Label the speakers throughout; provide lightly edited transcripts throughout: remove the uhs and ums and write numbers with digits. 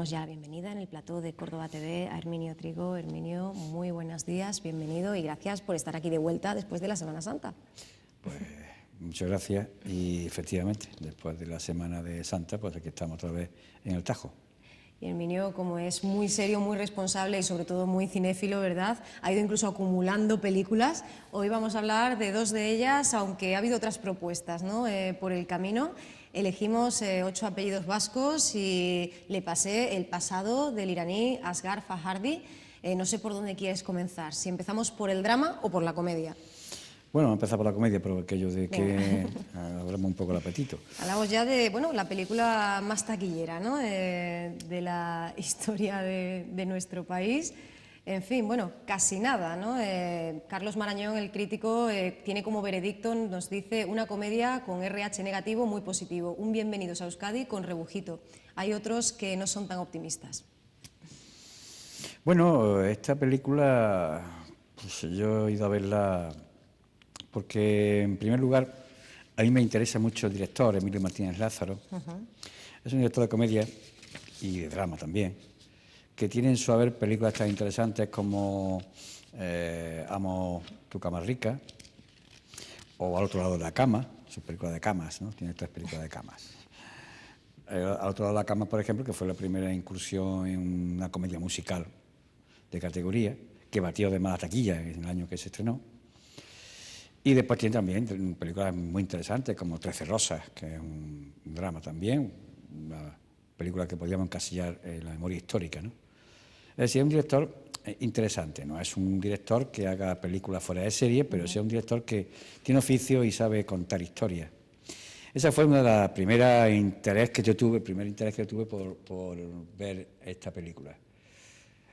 Speaker 1: damos ya la bienvenida en el plató de Córdoba TV a Herminio Trigo. Herminio, muy buenos días, bienvenido y gracias por estar aquí de vuelta después de la Semana Santa.
Speaker 2: Pues muchas gracias y efectivamente, después de la Semana de Santa, pues aquí estamos otra vez en el Tajo.
Speaker 1: Y Herminio, como es muy serio, muy responsable y sobre todo muy cinéfilo, ¿verdad? Ha ido incluso acumulando películas. Hoy vamos a hablar de dos de ellas, aunque ha habido otras propuestas, ¿no? Por el camino. Elegimos 8 apellidos vascos y le pasé el pasado del iraní Asghar Farhadi. No sé por dónde quieres comenzar, si empezamos por el drama o por la comedia.
Speaker 2: Bueno, vamos a empezar por la comedia, pero aquello de que abramos un poco el apetito.
Speaker 1: Hablamos ya de, bueno, la película más taquillera, ¿no? De la historia de nuestro país. En fin, bueno, casi nada, ¿no? Carlos Marañón, el crítico, tiene como veredicto, nos dice, una comedia con RH negativo muy positivo, un Bienvenidos a Euskadi con rebujito. Hay otros que no son tan optimistas.
Speaker 2: Bueno, esta película, pues yo he ido a verla porque, en primer lugar, a mí me interesa mucho el director, Emilio Martínez Lázaro. Es un director de comedia y de drama también, que tiene en su haber películas tan interesantes como Amo tu cama rica o Al otro lado de la cama, su película de camas, ¿no? Tiene 3 películas de camas. Al otro lado de la cama, por ejemplo, que fue la primera incursión en una comedia musical de categoría, que batió además la taquilla en el año que se estrenó. Y después tiene también películas muy interesantes como 13 rosas, que es un drama también, una película que podríamos encasillar en la memoria histórica, ¿no? Es decir, es un director interesante, no es un director que haga películas fuera de serie, pero sí es un director que tiene oficio y sabe contar historias. Esa fue una de las primeras interés que yo tuve, el primer interés que tuve por ver esta película.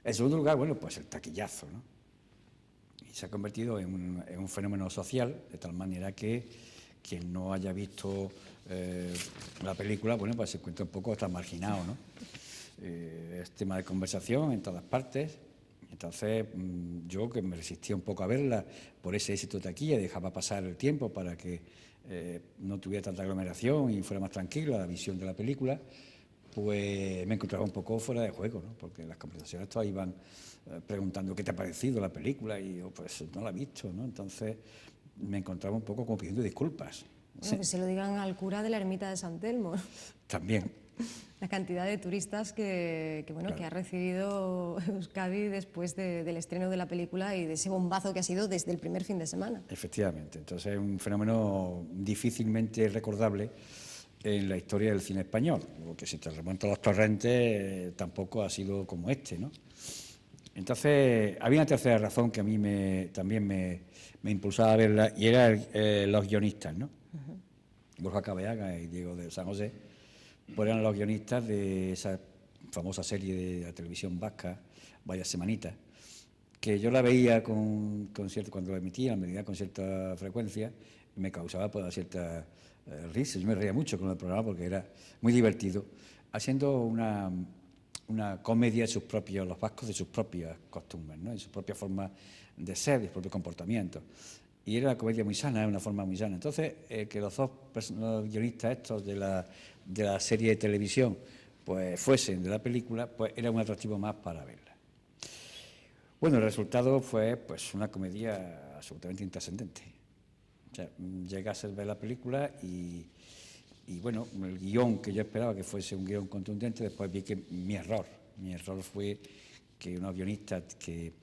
Speaker 2: En segundo lugar, bueno, pues el taquillazo, ¿no? Y se ha convertido en un fenómeno social, de tal manera que quien no haya visto la película, bueno, pues se encuentra un poco hasta marginado, ¿no? Es tema de conversación en todas partes. Entonces, yo que me resistía un poco a verla por ese éxito de taquilla, dejaba pasar el tiempo para que no tuviera tanta aglomeración y fuera más tranquila la visión de la película, pues me encontraba un poco fuera de juego, ¿no? Porque las conversaciones todas iban preguntando qué te ha parecido la película y yo pues no la he visto, ¿no? Entonces me encontraba un poco como pidiendo disculpas.
Speaker 1: Bueno, sí. Que se lo digan al cura de la ermita de San Telmo.
Speaker 2: También.
Speaker 1: La cantidad de turistas que ha recibido Euskadi después del estreno de la película y de ese bombazo que ha sido desde el primer fin de semana.
Speaker 2: Efectivamente, entonces es un fenómeno difícilmente recordable en la historia del cine español, porque si te remontas a los torrentes tampoco ha sido como este, ¿no? Entonces, había una tercera razón que a mí también me impulsaba a verla y era los guionistas, ¿no? Borja Cabeaga y Diego de San José, pues eran los guionistas de esa famosa serie de la televisión vasca, Vaya Semanita, que yo la veía cuando la emitían, me veía con cierta frecuencia y me causaba pues, cierta risa. Yo me reía mucho con el programa porque era muy divertido, haciendo una comedia de los vascos de sus propias costumbres, ¿no? Y su propia forma de ser, de su propio comportamiento. Y era una comedia muy sana, una forma muy sana. Entonces, que los dos los guionistas estos de la serie de televisión pues fuesen de la película, pues era un atractivo más para verla. Bueno, el resultado fue pues una comedia absolutamente intrascendente. O sea, llegas a ver la película y bueno, el guión que yo esperaba que fuese un guión contundente, después vi que mi error fue que unos guionistas que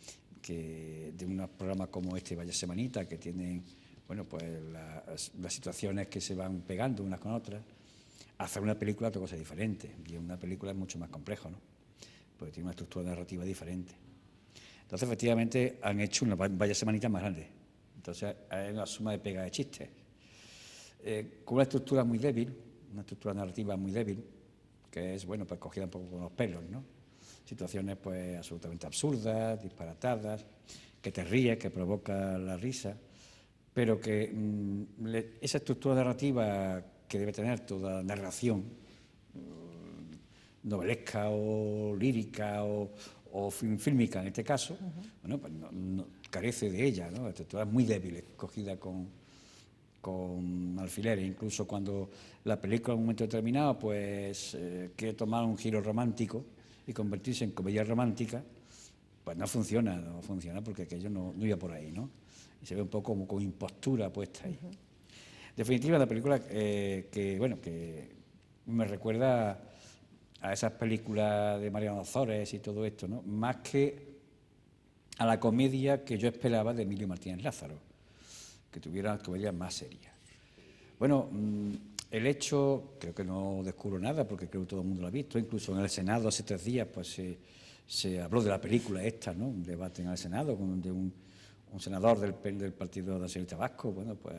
Speaker 2: de unos programas como este, Vaya Semanita, que tienen, bueno, pues las situaciones que se van pegando unas con otras, hacer una película es otra cosa diferente. Y una película es mucho más complejo, ¿no? Porque tiene una estructura narrativa diferente. Entonces, efectivamente, han hecho una Vaya Semanita más grande. Entonces, hay una suma de pega de chistes. Con una estructura muy débil, una estructura narrativa muy débil, que es, bueno, pues cogida un poco con los pelos, ¿no? Situaciones, pues, absolutamente absurdas, disparatadas, que te ríes, que provoca la risa, pero que esa estructura narrativa que debe tener toda narración, novelesca o lírica o fílmica en este caso, bueno, pues no carece de ella, ¿no? La estructura es muy débil, cogida con alfileres. Incluso cuando la película en un momento determinado pues quiere tomar un giro romántico, y convertirse en comedia romántica, pues no funciona porque aquello no iba por ahí, ¿no? Y se ve un poco como con impostura puesta ahí. En definitiva, la película que me recuerda a esas películas de Mariano Ozores y todo esto, ¿no? Más que a la comedia que yo esperaba de Emilio Martínez Lázaro, que tuviera comedias más serias. Bueno, el hecho, creo que no descubro nada, porque creo que todo el mundo lo ha visto, incluso en el Senado hace 3 días pues se habló de la película esta, ¿no? Un debate en el Senado donde un senador del Partido Nacionalista Vasco, bueno, pues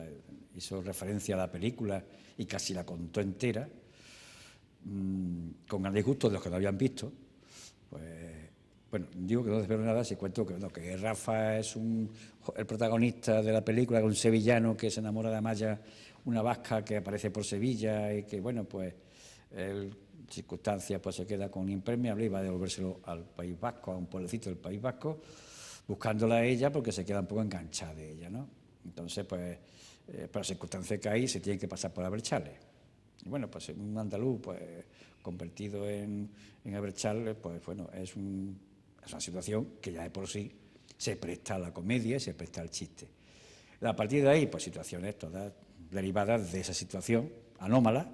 Speaker 2: hizo referencia a la película y casi la contó entera, con el disgusto de los que no habían visto. Pues, bueno, digo que no desvelo nada si cuento que Rafa es el protagonista de la película, un sevillano que se enamora de Amaya, una vasca que aparece por Sevilla y que, bueno, pues en circunstancias pues se queda con impermeable y va a devolvérselo al País Vasco, a un pueblecito del País Vasco, buscándola a ella porque se queda un poco enganchada de ella, ¿no? Entonces, pues, por las circunstancias que hay, se tiene que pasar por Aberchales. Y bueno, pues un andaluz, pues, convertido en Aberchales, pues, bueno, es una situación que ya de por sí se presta a la comedia y se presta al chiste. A partir de ahí, pues, situaciones todas derivadas de esa situación, anómala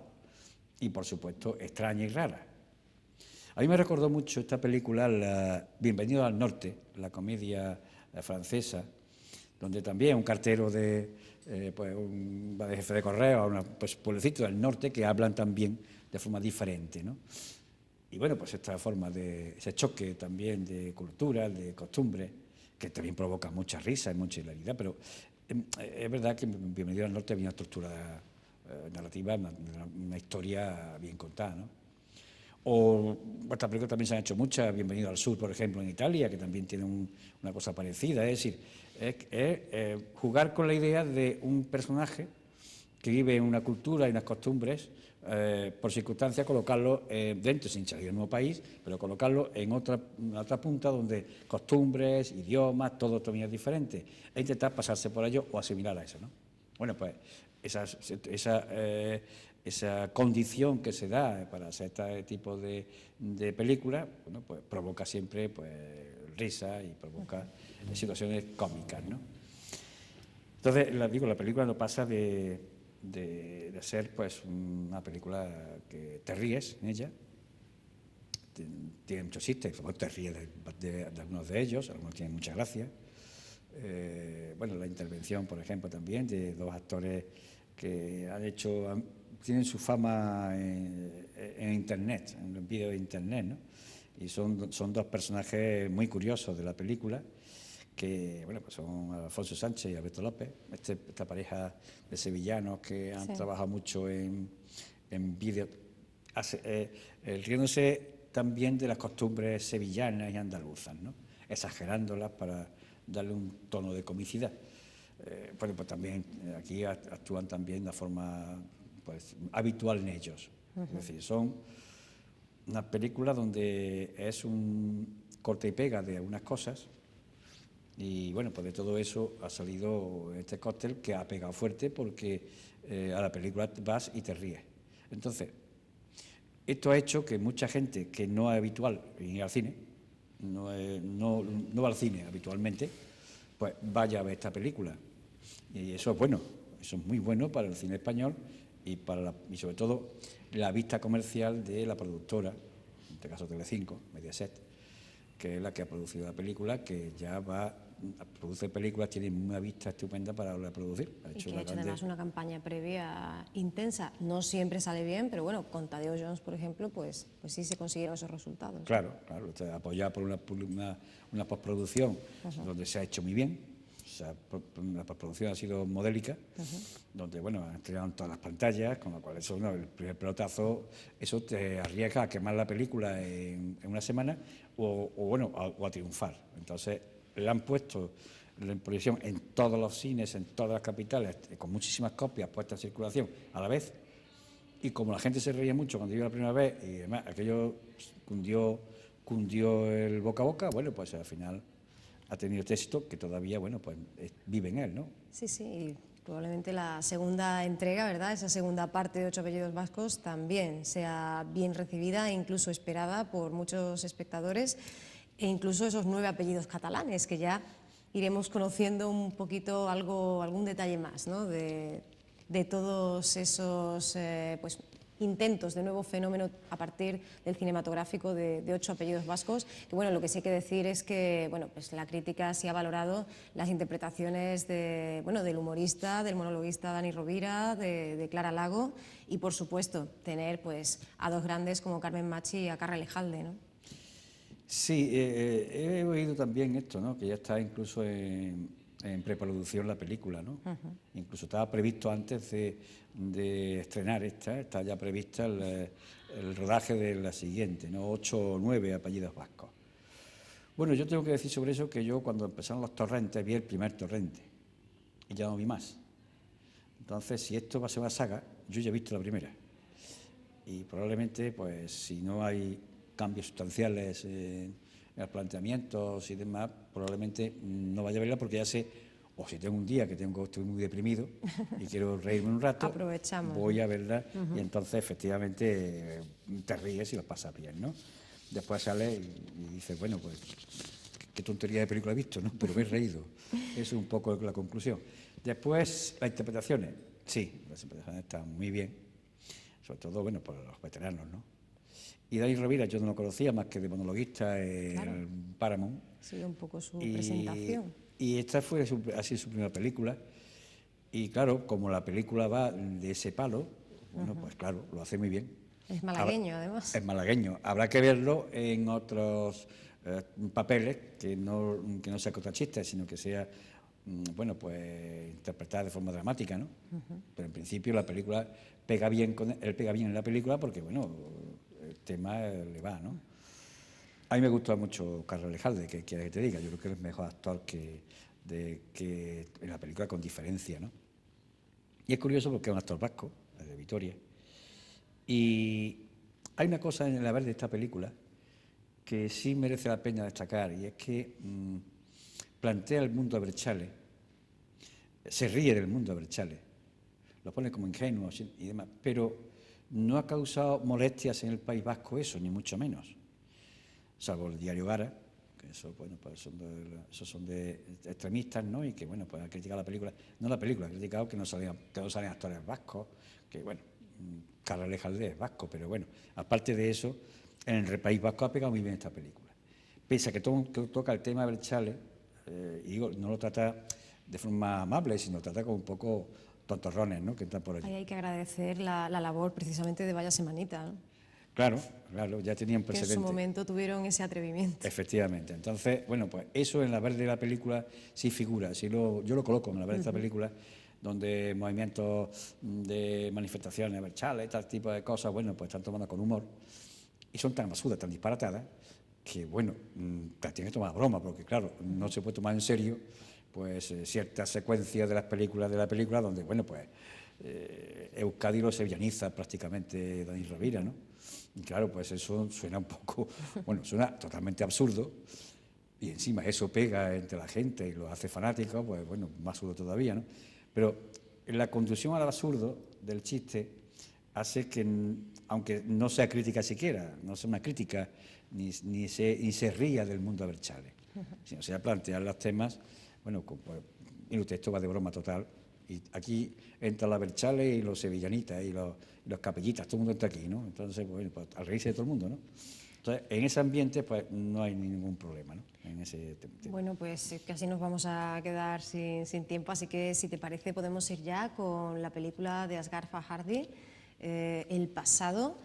Speaker 2: y, por supuesto, extraña y rara. A mí me recordó mucho esta película, Bienvenido al Norte, la comedia francesa, donde también un cartero va de jefe de correo a un pueblecito del norte que hablan también de forma diferente, ¿no? Y bueno, pues esta forma ese choque también de cultura, de costumbres, que también provoca mucha risa y mucha hilaridad, pero es verdad que Bienvenido al Norte había una estructura narrativa, una historia bien contada, ¿no? O esta película también se han hecho muchas, Bienvenido al Sur, por ejemplo, en Italia, que también tiene una cosa parecida, es decir, jugar con la idea de un personaje que vive en una cultura y unas costumbres, por circunstancias colocarlo dentro, sin salir del nuevo país, pero colocarlo en otra punta donde costumbres, idiomas, todo también es diferente, e intentar pasarse por ello o asimilar a eso, ¿no? Bueno, pues esa condición que se da para hacer este tipo de películas, bueno, pues provoca siempre pues risa y provoca situaciones cómicas, ¿no? Entonces, la película no pasa de ser pues una película que te ríes en ella, tiene muchos chistes, te ríes de algunos de ellos, algunos tienen mucha gracia. Bueno, la intervención, por ejemplo, también de 2 actores que tienen su fama en Internet, en los vídeos de Internet, ¿no? Y son 2 personajes muy curiosos de la película, que, bueno, pues son Alfonso Sánchez y Alberto López, esta pareja de sevillanos que han trabajado mucho en vídeos, riéndose también de las costumbres sevillanas y andaluzas, ¿no? Exagerándolas para darle un tono de comicidad. Bueno, pues también aquí actúan también de una forma pues habitual en ellos. Es decir, son una película donde es un corte y pega de algunas cosas y bueno, pues de todo eso ha salido este cóctel que ha pegado fuerte porque a la película vas y te ríes. Entonces, esto ha hecho que mucha gente que no es habitual ir al cine, no va al cine habitualmente, pues vaya a ver esta película. Y eso es bueno, eso es muy bueno para el cine español y sobre todo la vista comercial de la productora, en este caso Telecinco, Mediaset, que es la que ha producido la película, que ya va a producir películas, tiene una vista estupenda para producir.
Speaker 1: Y que ha hecho además una campaña previa intensa. No siempre sale bien, pero bueno, con Tadeo Jones, por ejemplo, pues sí se consiguieron esos resultados.
Speaker 2: Claro, apoyada por una postproducción donde se ha hecho muy bien. O sea, la postproducción ha sido modélica, donde, bueno, han estrenado en todas las pantallas, con lo cual eso, no, el primer pelotazo, eso te arriesga a quemar la película en una semana o a triunfar. Entonces, le han puesto la proyección en todos los cines, en todas las capitales, con muchísimas copias puestas en circulación a la vez, y como la gente se reía mucho cuando iba la primera vez, y además aquello cundió el boca a boca, bueno, pues al final ha tenido este éxito que todavía, bueno, pues vive en él, ¿no?
Speaker 1: Sí, sí, Probablemente la segunda entrega, ¿verdad? Esa segunda parte de Ocho apellidos vascos también sea bien recibida e incluso esperada por muchos espectadores, e incluso esos 9 apellidos catalanes, que ya iremos conociendo un poquito algún detalle más, ¿no? de todos esos pues, intentos de nuevo fenómeno a partir del cinematográfico de Ocho apellidos vascos, que bueno, lo que sí hay que decir es que bueno, pues la crítica sí ha valorado las interpretaciones del humorista, del monologuista Dani Rovira, de Clara Lago, y por supuesto tener pues a dos grandes como Carmen Machi y a Carra Lejalde, ¿no?
Speaker 2: Sí, he oído también esto, ¿no? Que ya está incluso en preproducción la película, ¿no? Incluso estaba previsto antes de estrenar está ya prevista el rodaje de la siguiente, ¿no? 8 o 9 apellidos vascos. Bueno, yo tengo que decir sobre eso que yo cuando empezaron los torrentes vi el primer torrente y ya no vi más. Entonces, si esto va a ser una saga, yo ya he visto la primera. Y probablemente, pues, si no hay cambios sustanciales en los planteamientos y demás, probablemente no vaya a verla porque ya sé, o si tengo un día que estoy muy deprimido y quiero reírme un rato,
Speaker 1: aprovechamos,
Speaker 2: voy a verla y entonces efectivamente te ríes y lo pasas bien, ¿no? Después sales y dices, bueno, pues qué tontería de película he visto, ¿no? Pero me he reído. Eso es un poco la conclusión. Después, las interpretaciones. Sí, las interpretaciones están muy bien, sobre todo, bueno, por los veteranos, ¿no? Y Dani Rovira yo no lo conocía más que de monologuista en Paramount.
Speaker 1: Sí, un poco su presentación.
Speaker 2: Y esta ha sido su primera película. Y claro, como la película va de ese palo, bueno, pues claro, lo hace muy bien.
Speaker 1: Es malagueño, además.
Speaker 2: Es malagueño. Habrá que verlo en otros papeles que no sea chistes, sino que sea, bueno, pues interpretada de forma dramática, ¿no? Pero en principio la película él pega bien en la película porque, bueno, el tema le va, ¿no? A mí me gusta mucho Carlos Lejalde, que quiere que te diga. Yo creo que es el mejor actor que en la película, con diferencia, ¿no? Y es curioso porque es un actor vasco, de Vitoria. Y hay una cosa en el haber de esta película que sí merece la pena destacar, y es que plantea el mundo a Berchale, se ríe del mundo a Berchale, lo pone como ingenuo y demás, pero no ha causado molestias en el País Vasco eso, ni mucho menos, salvo el diario Gara, que eso, bueno, pues son de extremistas, ¿no? Y que, bueno, pues ha criticado la película, no la película, ha criticado que no salen actores vascos, que, bueno, Carlos Lejalde es vasco, pero bueno, aparte de eso, en el País Vasco ha pegado muy bien esta película. Pese a que toca el tema de Berchale, y digo, no lo trata de forma amable, sino trata como un poco tontorrones, ¿no? Que están por allí.
Speaker 1: Ahí hay que agradecer la labor precisamente de Vaya Semanita, ¿no?
Speaker 2: Claro, ya tenían precedente.
Speaker 1: Que en su momento tuvieron ese atrevimiento.
Speaker 2: Efectivamente. Entonces, bueno, pues eso en la verde de la película sí figura, yo lo coloco en la verde de esta película, donde movimientos de manifestaciones, Berchale, tal tipo de cosas, bueno, pues están tomando con humor y son tan absurdas, tan disparatadas, que, bueno, te tienes que tomar broma, porque, claro, no se puede tomar en serio pues ciertas secuencias de las películas donde, bueno, pues Euskadi lo sevillaniza prácticamente Dani Rovira, ¿no? Y claro, pues eso suena un poco, bueno, suena totalmente absurdo, y encima eso pega entre la gente y lo hace fanático, pues bueno, más absurdo todavía, ¿no? Pero la conducción al absurdo del chiste hace que, aunque no sea crítica siquiera, no sea una crítica, ni se ría del mundo a Berchale, sino se plantear los temas, bueno, pues, y esto va de broma total, y aquí entra la Berchale y los sevillanitas y los capellitas, todo el mundo entra aquí, ¿no? Entonces, bueno, pues al reírse de todo el mundo, ¿no? Entonces, en ese ambiente, pues no hay ningún problema, ¿no? En ese tema.
Speaker 1: Bueno, pues casi nos vamos a quedar sin tiempo, así que si te parece podemos ir ya con la película de Asghar Farhadi, El pasado.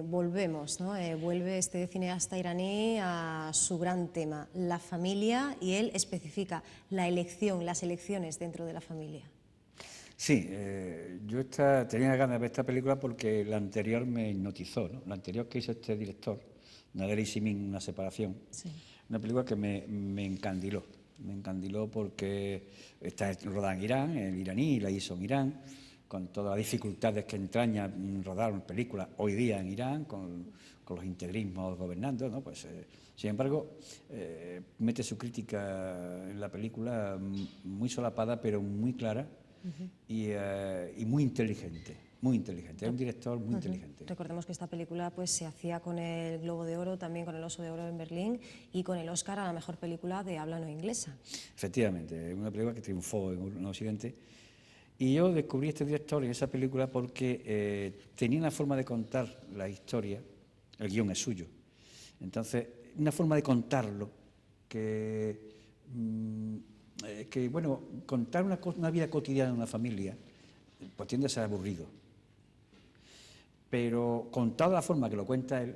Speaker 1: Volvemos, ¿no? Vuelve este cineasta iraní a su gran tema, la familia, y él especifica las elecciones dentro de la familia.
Speaker 2: Sí, yo tenía ganas de ver esta película porque la anterior me hipnotizó, ¿no? La anterior que hizo este director, Nader y Simin, Una separación, sí. Una película que me encandiló. Me encandiló porque está rodada en Irán, el iraní la hizo en Irán, con todas las dificultades que entraña rodar una película hoy día en Irán, con los integrismos gobernando, ¿no? Pues, sin embargo, mete su crítica en la película muy solapada, pero muy clara, y muy inteligente, muy inteligente. Es un director muy inteligente.
Speaker 1: Recordemos que esta película pues, se hacía con el Globo de Oro, también con el Oso de Oro en Berlín y con el Oscar a la mejor película de habla no inglesa.
Speaker 2: Efectivamente, es una película que triunfó en Occidente. Y yo descubrí este director en esa película porque tenía una forma de contar la historia, el guión es suyo. Entonces, una forma de contarlo que bueno, contar una vida cotidiana de una familia, pues tiende a ser aburrido. Pero contado de la forma que lo cuenta él,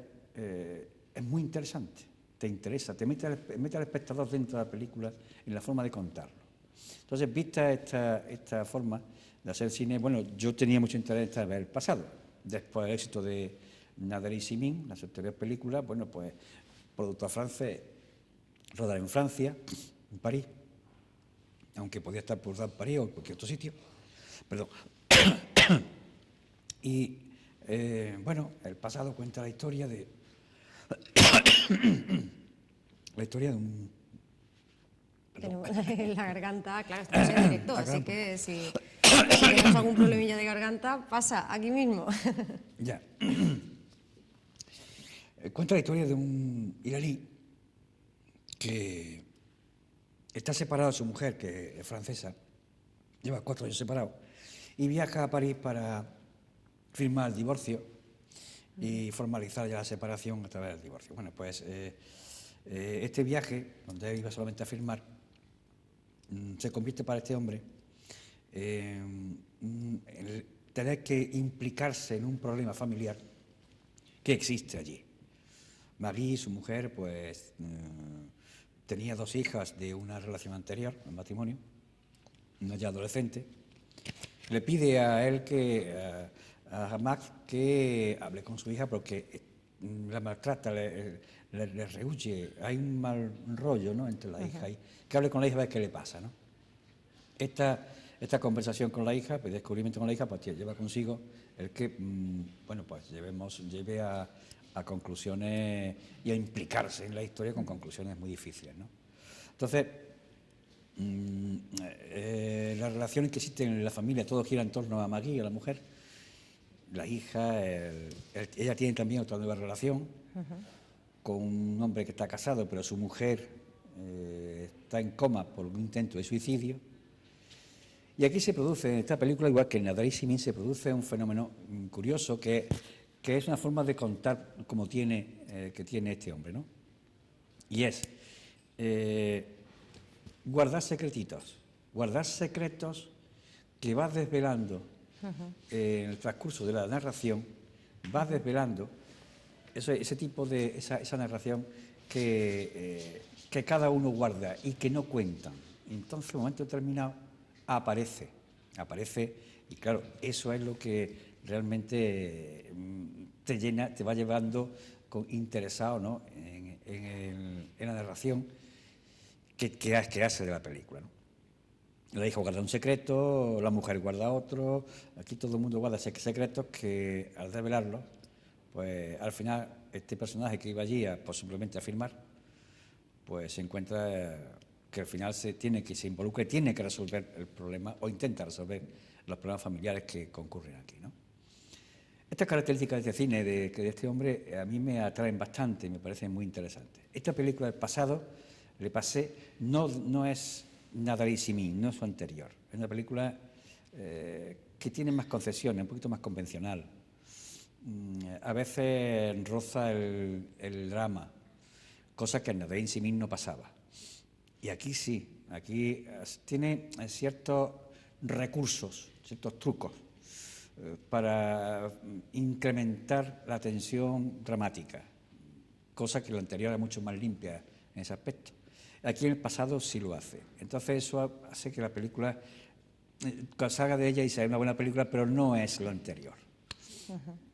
Speaker 2: es muy interesante, te interesa, te mete al espectador dentro de la película en la forma de contarlo. Entonces, vista esta forma de hacer cine, bueno, yo tenía mucho interés en ver el pasado. Después del éxito de Nader y Simin, las anteriores películas, bueno, pues, productor francés, rodar en Francia, en París, aunque podía estar por en París o en cualquier otro sitio, perdón. Y, bueno, el pasado cuenta la historia de... la historia de un...
Speaker 1: Tenemos la garganta, claro, estamos en directo, así que si tenemos algún problemilla de garganta, pasa aquí mismo.
Speaker 2: Ya. Cuenta la historia de un iraní que está separado de su mujer, que es francesa, lleva 4 años separado, y viaja a París para firmar el divorcio y formalizar ya la separación a través del divorcio. Bueno, pues este viaje, donde él iba solamente a firmar, se convierte para este hombre en tener que implicarse en un problema familiar que existe allí. Maggie, su mujer, pues tenía 2 hijas de una relación anterior, un matrimonio, una ya adolescente. Le pide a él a Max que hable con su hija porque la maltrata, le rehuye, hay un mal rollo, ¿no?, entre la hija y que hable con la hija a ver qué le pasa, ¿no? Esta conversación con la hija, pues descubrimiento con la hija, pues lleva consigo el que, bueno, pues lleve a conclusiones y a implicarse en la historia con conclusiones muy difíciles, ¿no? Entonces, las relaciones que existen en la familia, todo gira en torno a Maggie, a la mujer, la hija, ella tiene también otra nueva relación con un hombre que está casado, pero su mujer está en coma por un intento de suicidio. Y aquí se produce, en esta película, igual que en Nader y Simin, se produce un fenómeno curioso que es una forma de contar como que tiene este hombre, ¿no? Y es guardar secretitos que vas desvelando en el transcurso de la narración, vas desvelando esa narración que cada uno guarda y que no cuentan. Entonces, en un momento determinado, aparece, y claro, eso es lo que realmente te llena, te va llevando interesado, ¿no?, en la narración que hace de la película, ¿no? La hija guarda un secreto, la mujer guarda otro, aquí todo el mundo guarda secretos que al revelarlos, pues al final este personaje que iba allí pues simplemente a firmar, pues se encuentra que al final se involucra y tiene que resolver el problema o intenta resolver los problemas familiares que concurren aquí, ¿no? Estas características de este cine de este hombre a mí me atraen bastante, me parecen muy interesantes. Esta película del pasado, Le Passé, no es Nader y Simin, no es su anterior. Es una película que tiene más concesiones, un poquito más convencional. A veces roza el drama, cosa que en Nader y Simin no pasaba. Y aquí sí, aquí tiene ciertos recursos, ciertos trucos para incrementar la tensión dramática, cosa que la anterior era mucho más limpia en ese aspecto. Aquí en el pasado sí lo hace. Entonces eso hace que la película salga de ella y sea una buena película, pero no es la anterior.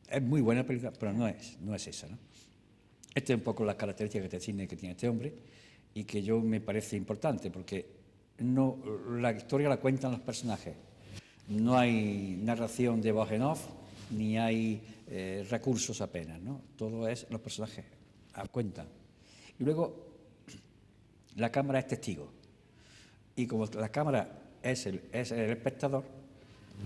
Speaker 2: Es muy buena película, pero no es esa, ¿no? Esta es un poco las características de cine que tiene este hombre y que yo me parece importante, porque la historia la cuentan los personajes. No hay narración de voz en off, ni hay recursos apenas, ¿no? Todo es los personajes cuentan. Y luego la cámara es testigo. Y como la cámara es el espectador,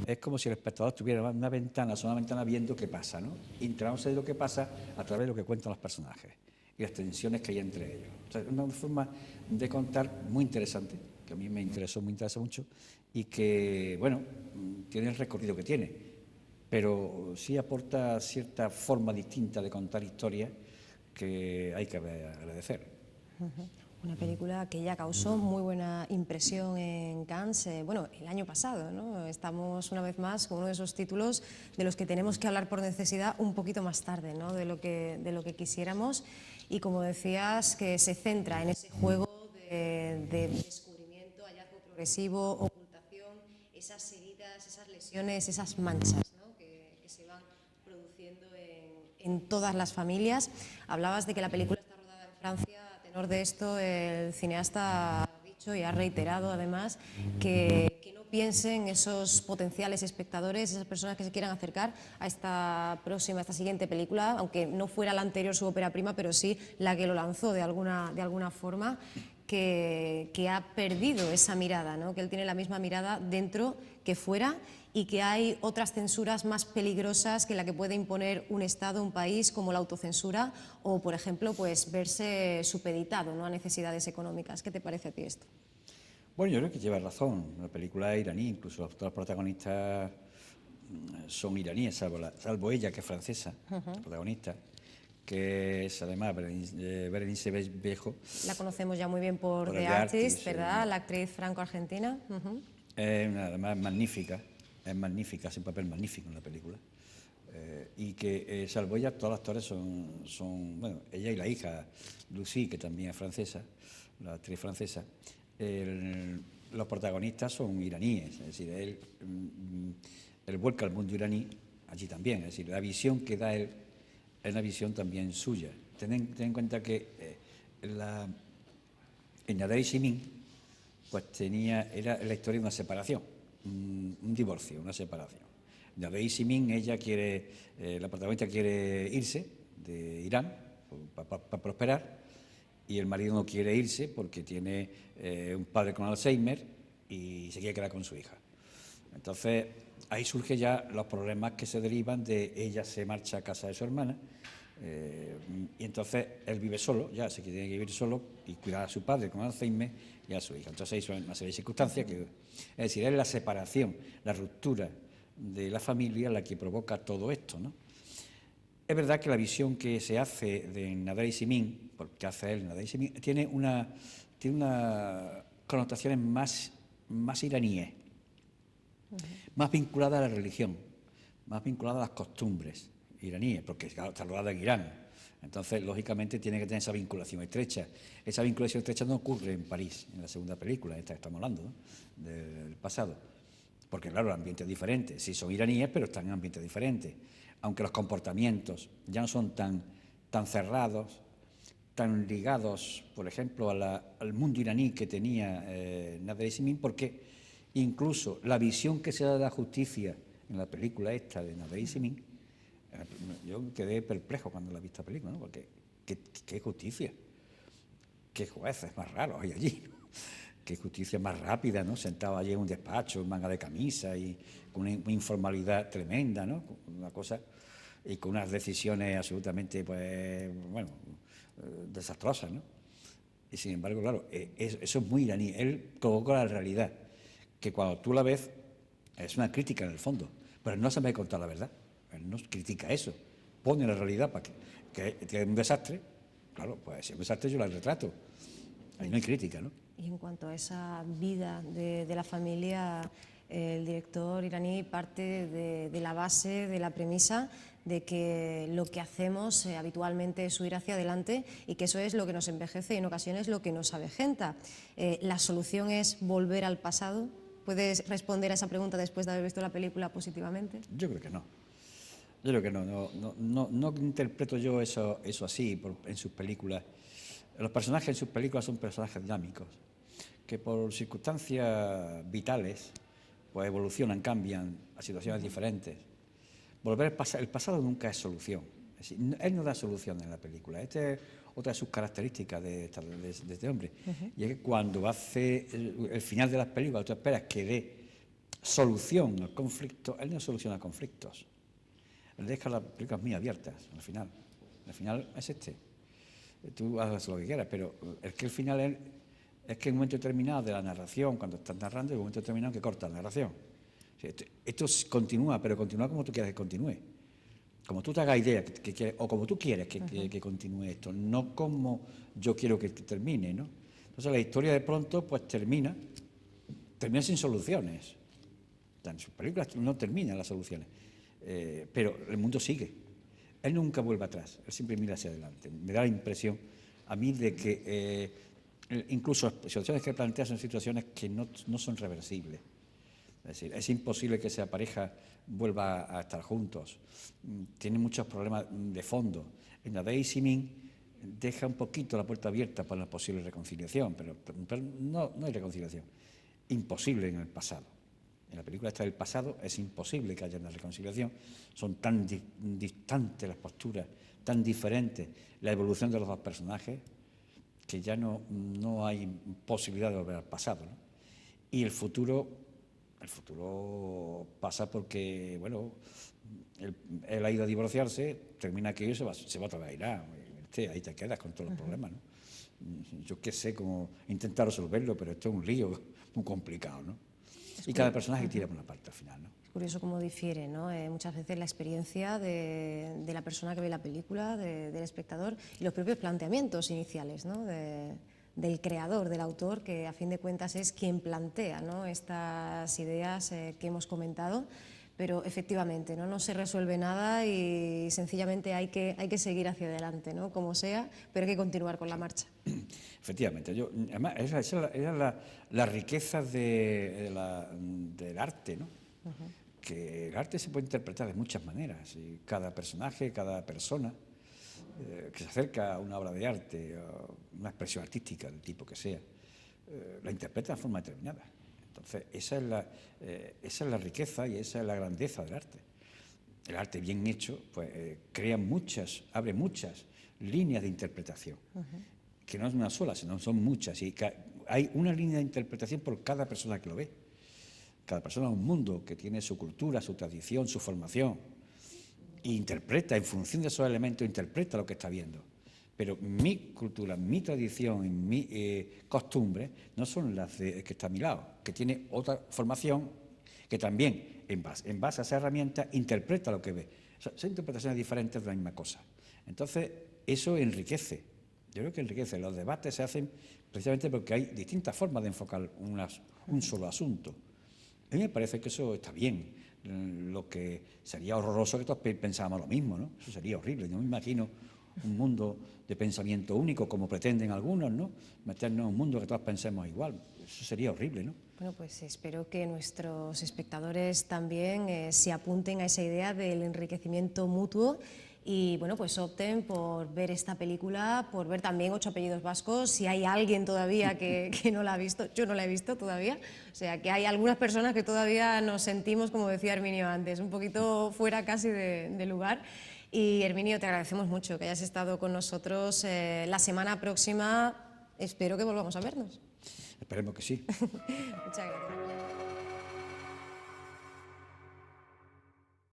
Speaker 2: Es como si el espectador tuviera una ventana, una ventana viendo qué pasa, ¿no? Enterándose de lo que pasa a través de lo que cuentan los personajes y las tensiones que hay entre ellos. O sea, es una forma de contar muy interesante, que a mí me interesa mucho y que, bueno, tiene el recorrido que tiene, pero sí aporta cierta forma distinta de contar historias que hay que agradecer.
Speaker 1: Una película que ya causó muy buena impresión en Cannes, bueno, el año pasado, ¿no? Estamos una vez más con uno de esos títulos de los que tenemos que hablar por necesidad un poquito más tarde, ¿no? De lo que quisiéramos, y como decías, que se centra en ese juego de descubrimiento, hallazgo progresivo, ocultación, esas heridas, esas lesiones, esas manchas, ¿no? que se van produciendo en todas las familias. Hablabas de que la película está rodada en Francia. A tenor de esto, el cineasta ha dicho y ha reiterado además que no piensen esos potenciales espectadores, esas personas que se quieran acercar a esta siguiente película, aunque no fuera la anterior su ópera prima, pero sí la que lo lanzó de alguna forma, que ha perdido esa mirada, ¿no? Que él tiene la misma mirada dentro que fuera, y que hay otras censuras más peligrosas que la que puede imponer un Estado, un país, como la autocensura o, por ejemplo, pues verse supeditado, ¿no?, a necesidades económicas. ¿Qué te parece a ti esto?
Speaker 2: Bueno, yo creo que lleva razón. La película es iraní, incluso todos los protagonistas son iraníes, salvo ella, que es francesa, la protagonista, que es además Berenice Bejo.
Speaker 1: La conocemos ya muy bien por The
Speaker 2: The
Speaker 1: Artist,
Speaker 2: Artist,
Speaker 1: ¿verdad? La actriz franco-argentina.
Speaker 2: Además magnífica, es magnífica, hace un papel magnífico en la película. Y que, salvo ella, todos los actores son, bueno, ella y la hija, Lucie, que también es francesa, la actriz francesa. Los protagonistas son iraníes, es decir, él vuelca al mundo iraní allí también, es decir, la visión que da él es una visión también suya. Ten en cuenta que en Nader y Simin, pues era la historia de una separación, un divorcio, una separación. Nader y Simin, la protagonista quiere irse de Irán para prosperar, y el marido no quiere irse porque tiene un padre con Alzheimer y se quiere quedar con su hija. Entonces, ahí surgen ya los problemas que se derivan de ella se marcha a casa de su hermana, y entonces él vive solo, ya se tiene que vivir solo y cuidar a su padre con Alzheimer y a su hija. Entonces ahí son una serie de circunstancias es decir, es la separación, la ruptura de la familia la que provoca todo esto, ¿no? Es verdad que la visión que se hace de Nader y Simin, porque hace él Nader y Simin, tiene unas connotaciones más iraníes, más vinculadas a la religión, más vinculadas a las costumbres iraníes, porque claro, está rodada en Irán. Entonces, lógicamente, tiene que tener esa vinculación estrecha. Esa vinculación estrecha no ocurre en París, en la segunda película, esta que estamos hablando, ¿no?, del pasado. Porque, claro, el ambiente es diferente. Sí, son iraníes, pero están en ambientes diferentes. Aunque los comportamientos ya no son tan cerrados, tan ligados, por ejemplo, al mundo iraní que tenía Nader y Simin, porque incluso la visión que se da de la justicia en la película esta de Nader y Simin, yo quedé perplejo cuando la vi esta película, ¿no? Porque qué justicia, qué jueces más raros hay allí, ¿no? Qué justicia más rápida, ¿no? Sentado allí en un despacho, en manga de camisa y con una informalidad tremenda, ¿no? Una cosa, y con unas decisiones absolutamente, pues, bueno, desastrosas, ¿no? Y sin embargo, claro, eso es muy iraní. Él provocó la realidad, que cuando tú la ves, es una crítica en el fondo, pero no sabe contar la verdad. Él no critica eso, pone la realidad para que es un desastre. Claro, pues si es un desastre yo la retrato. Ahí no hay crítica, ¿no?
Speaker 1: Y en cuanto a esa vida de la familia, el director iraní parte de la base, de la premisa de que lo que hacemos habitualmente es huir hacia adelante y que eso es lo que nos envejece y en ocasiones lo que nos avejenta. ¿La solución es volver al pasado? ¿Puedes responder a esa pregunta después de haber visto la película positivamente?
Speaker 2: Yo creo que no. Yo creo que no interpreto yo eso así en sus películas. Los personajes en sus películas son personajes dinámicos, que por circunstancias vitales pues evolucionan, cambian a situaciones diferentes. Volver el pasado nunca es solución. Es decir, él no da solución en la película. Esta es otra de sus características de este hombre. Y es que cuando hace el final de las películas, tú esperas que dé solución al conflicto, él no soluciona conflictos. Él deja las películas muy abiertas al final. El final es este. Tú haces lo que quieras, pero es que el final es que en un momento determinado de la narración, cuando estás narrando, en un momento determinado que corta la narración. O sea, esto continúa, pero continúa como tú quieras que continúe. Como tú te hagas idea o como tú quieres que continúe esto, no como yo quiero que termine, ¿no? Entonces la historia de pronto pues termina sin soluciones. En sus películas no terminan las soluciones, pero el mundo sigue. Él nunca vuelve atrás, él siempre mira hacia adelante. Me da la impresión a mí de que incluso las situaciones que plantea son situaciones que no son reversibles. Es decir, es imposible que esa pareja vuelva a estar juntos. Tiene muchos problemas de fondo. En la de Simin deja un poquito la puerta abierta para la posible reconciliación, pero no hay reconciliación. Imposible en el pasado. En la película esta del pasado es imposible que haya una reconciliación. Son tan distantes las posturas, tan diferentes la evolución de los dos personajes, que ya no hay posibilidad de volver al pasado, ¿no? Y el futuro pasa porque, bueno, él ha ido a divorciarse, termina aquello y se va otra vez a Irán. Ahí te quedas con todos los problemas, ¿no? Yo qué sé cómo intentar resolverlo, pero esto es un lío muy complicado, ¿no? Y cada personaje tira por una parte al final, ¿no?
Speaker 1: Es curioso cómo difiere, ¿no? Muchas veces la experiencia de la persona que ve la película, del espectador, y los propios planteamientos iniciales, ¿no? Del creador, del autor, que a fin de cuentas es quien plantea, ¿no? Estas ideas que hemos comentado, pero efectivamente no se resuelve nada y sencillamente hay que seguir hacia adelante, ¿no? Como sea, pero hay que continuar con la marcha.
Speaker 2: Efectivamente, además esa es la riqueza del arte, ¿no? Que el arte se puede interpretar de muchas maneras y cada personaje, cada persona que se acerca a una obra de arte, o una expresión artística del tipo que sea, la interpreta de forma determinada. Entonces, esa es la riqueza y esa es la grandeza del arte. El arte bien hecho, pues abre muchas líneas de interpretación, que no es una sola, sino son muchas, y hay una línea de interpretación por cada persona que lo ve. Cada persona es un mundo que tiene su cultura, su tradición, su formación, e interpreta, en función de esos elementos, interpreta lo que está viendo. Pero mi cultura, mi tradición y mi costumbre no son las que está a mi lado, que tiene otra formación que también, en base a esa herramienta, interpreta lo que ve. Son interpretaciones diferentes de la misma cosa. Entonces, eso enriquece. Yo creo que enriquece. Los debates se hacen precisamente porque hay distintas formas de enfocar un solo asunto. A mí me parece que eso está bien. Lo que sería horroroso que todos pensáramos lo mismo, ¿no? Eso sería horrible. Yo me imagino un mundo de pensamiento único, como pretenden algunos, ¿no? Meternos en un mundo que todos pensemos igual. Eso sería horrible, ¿no?
Speaker 1: Bueno, pues espero que nuestros espectadores también se apunten a esa idea del enriquecimiento mutuo y, bueno, pues opten por ver esta película, por ver también 8 apellidos vascos, si hay alguien todavía que no la ha visto. Yo no la he visto todavía, o sea que hay algunas personas que todavía nos sentimos, como decía Herminio antes, un poquito fuera casi de lugar. Y Herminio, te agradecemos mucho que hayas estado con nosotros. La semana próxima espero que volvamos a vernos.
Speaker 2: Esperemos que sí.
Speaker 1: Muchas gracias.